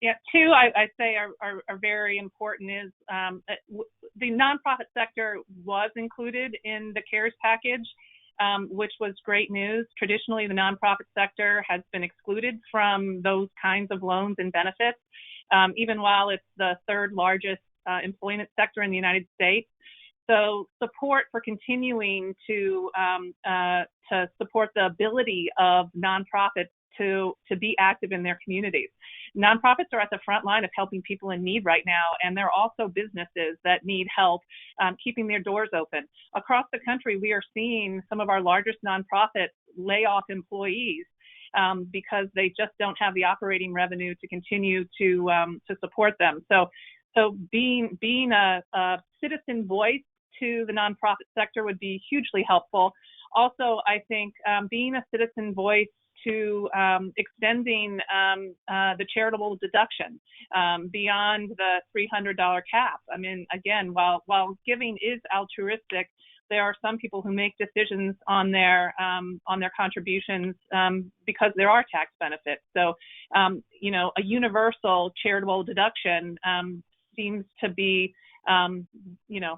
Yeah, two I say are very important is the nonprofit sector was included in the CARES package, which was great news. Traditionally, the nonprofit sector has been excluded from those kinds of loans and benefits, even while it's the third largest employment sector in the United States. So support for continuing to support the ability of nonprofits to be active in their communities. Nonprofits are at the front line of helping people in need right now, and they're also businesses that need help keeping their doors open. Across the country, we are seeing some of our largest nonprofits lay off employees because they just don't have the operating revenue to continue to support them. So being a citizen voice to the nonprofit sector would be hugely helpful. Also, I think being a citizen voice to extending the charitable deduction beyond the $300 cap. I mean, again, while giving is altruistic, there are some people who make decisions on their contributions because there are tax benefits. So, a universal charitable deduction seems to be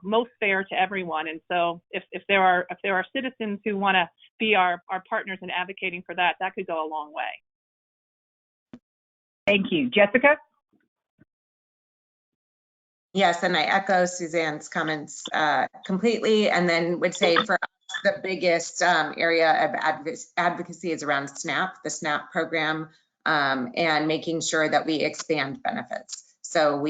most fair to everyone. And so if there are citizens who want to be our partners in advocating for that, that could go a long way. Thank you. Jessica? Yes, and I echo Suzanne's comments completely, and then would say for us, the biggest area of advocacy is around SNAP, the SNAP program, and making sure that we expand benefits. So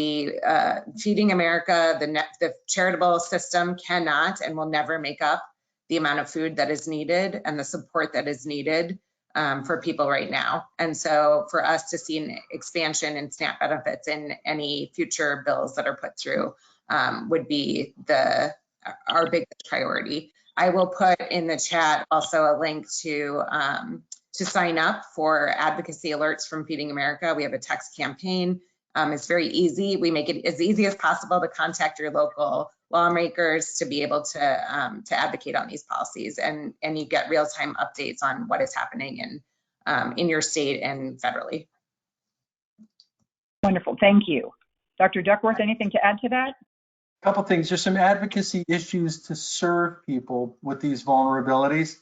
Feeding America, the charitable system cannot and will never make up the amount of food that is needed and the support that is needed for people right now. And so for us to see an expansion in SNAP benefits in any future bills that are put through would be our biggest priority. I will put in the chat also a link to to sign up for advocacy alerts from Feeding America. We have a text campaign. It's very easy. We make it as easy as possible to contact your local lawmakers to be able to advocate on these policies, and you get real-time updates on what is happening in your state and federally. Wonderful, thank you. Dr. Duckworth, anything to add to that? A couple things. There's some advocacy issues to serve people with these vulnerabilities.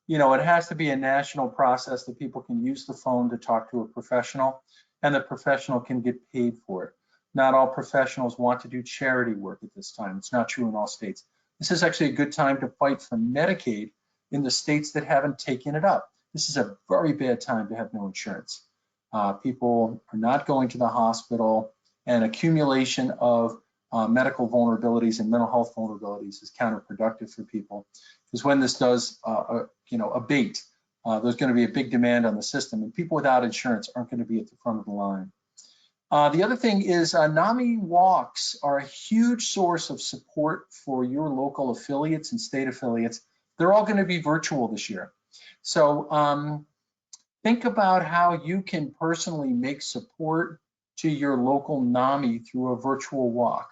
You know, it has to be a national process that people can use the phone to talk to a professional, and the professional can get paid for it. Not all professionals want to do charity work at this time. It's not true in all states. This is actually a good time to fight for Medicaid in the states that haven't taken it up. This is a very bad time to have no insurance. People are not going to the hospital, and accumulation of medical vulnerabilities and mental health vulnerabilities is counterproductive for people, because when this does abate, there's going to be a big demand on the system, and people without insurance aren't going to be at the front of the line. The other thing is NAMI walks are a huge source of support for your local affiliates and state affiliates. They're all going to be virtual this year. So think about how you can personally make support to your local NAMI through a virtual walk.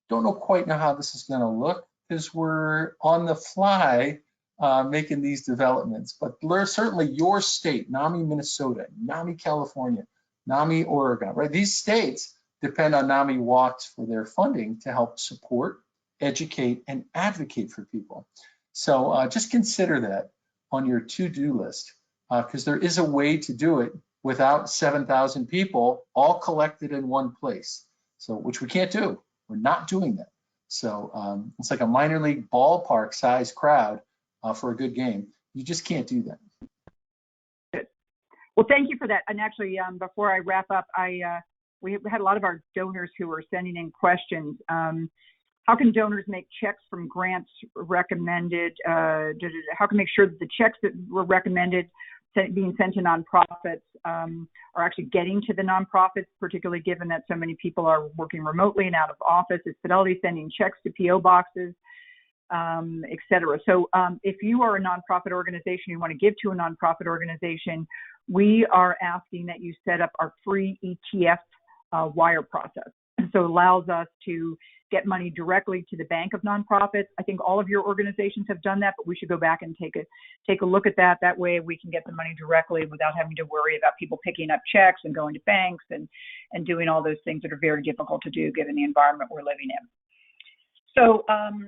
Don't quite know how this is going to look, because we're on the fly making these developments, but certainly your state, NAMI Minnesota, NAMI California, NAMI Oregon, right? These states depend on NAMI walks for their funding to help support, educate, and advocate for people. So just consider that on your to-do list, because there is a way to do it without 7,000 people all collected in one place. So, which we can't do. We're not doing that. So it's like a minor league ballpark size crowd for a good game. You just can't do that. Good. Well, thank you for that. And actually, before I wrap up, we had a lot of our donors who were sending in questions. How can donors make checks from grants recommended? How can make sure that the checks that were recommended being sent to nonprofits are actually getting to the nonprofits, particularly given that so many people are working remotely and out of office? Is Fidelity sending checks to PO boxes, et cetera? So if you are a nonprofit organization, you want to give to a nonprofit organization, we are asking that you set up our free ETF wire process. So it allows us to get money directly to the bank of nonprofits. I think all of your organizations have done that, but we should go back and take a look at that. That way we can get the money directly without having to worry about people picking up checks and going to banks and doing all those things that are very difficult to do given the environment we're living in. So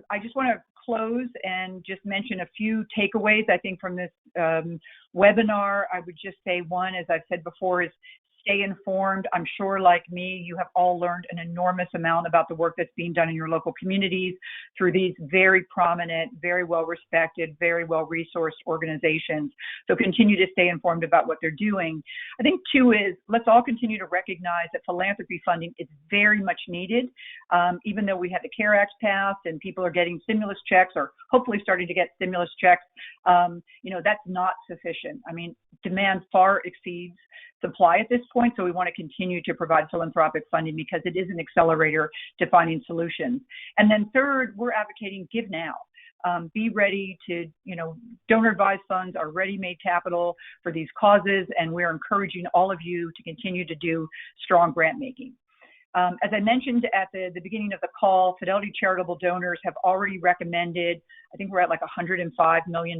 I just want to close and just mention a few takeaways, I think, from this webinar. I would just say one, as I've said before, is stay informed. I'm sure, like me, you have all learned an enormous amount about the work that's being done in your local communities through these very prominent, very well-respected, very well-resourced organizations. So continue to stay informed about what they're doing. I think, two, is let's all continue to recognize that philanthropy funding is very much needed. Even though we had the CARE Act passed and people are getting stimulus checks, or hopefully starting to get stimulus checks, that's not sufficient. I mean, demand far exceeds supply at this point, so we want to continue to provide philanthropic funding because it is an accelerator to finding solutions. And then third, we're advocating give now. Be ready to, donor advised funds are ready-made capital for these causes, and we're encouraging all of you to continue to do strong grant making. As I mentioned at the beginning of the call, Fidelity Charitable donors have already recommended, I think we're at like $105 million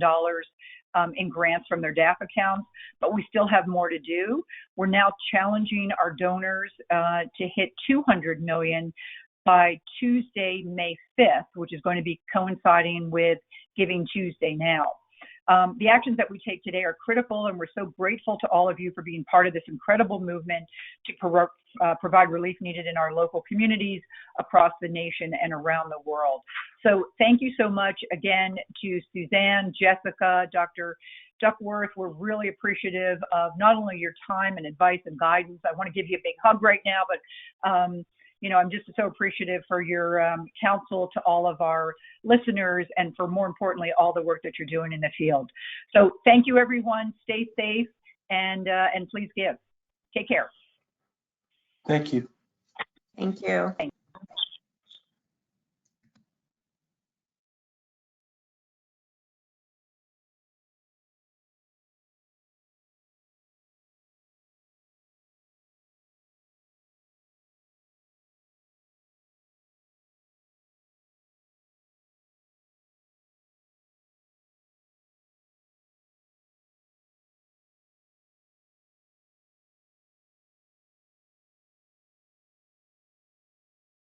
in grants from their DAF accounts, but we still have more to do. We're now challenging our donors to hit $200 million by Tuesday, May 5th, which is going to be coinciding with Giving Tuesday now. The actions that we take today are critical, and we're so grateful to all of you for being part of this incredible movement to provide relief needed in our local communities across the nation and around the world. So thank you so much again to Suzanne, Jessica, Dr. Duckworth. We're really appreciative of not only your time and advice and guidance. I want to give you a big hug right now, but I'm just so appreciative for your counsel to all of our listeners, and for, more importantly, all the work that you're doing in the field. So thank you, everyone. Stay safe, and please give. Take care. Thank you. Thank you. Thanks.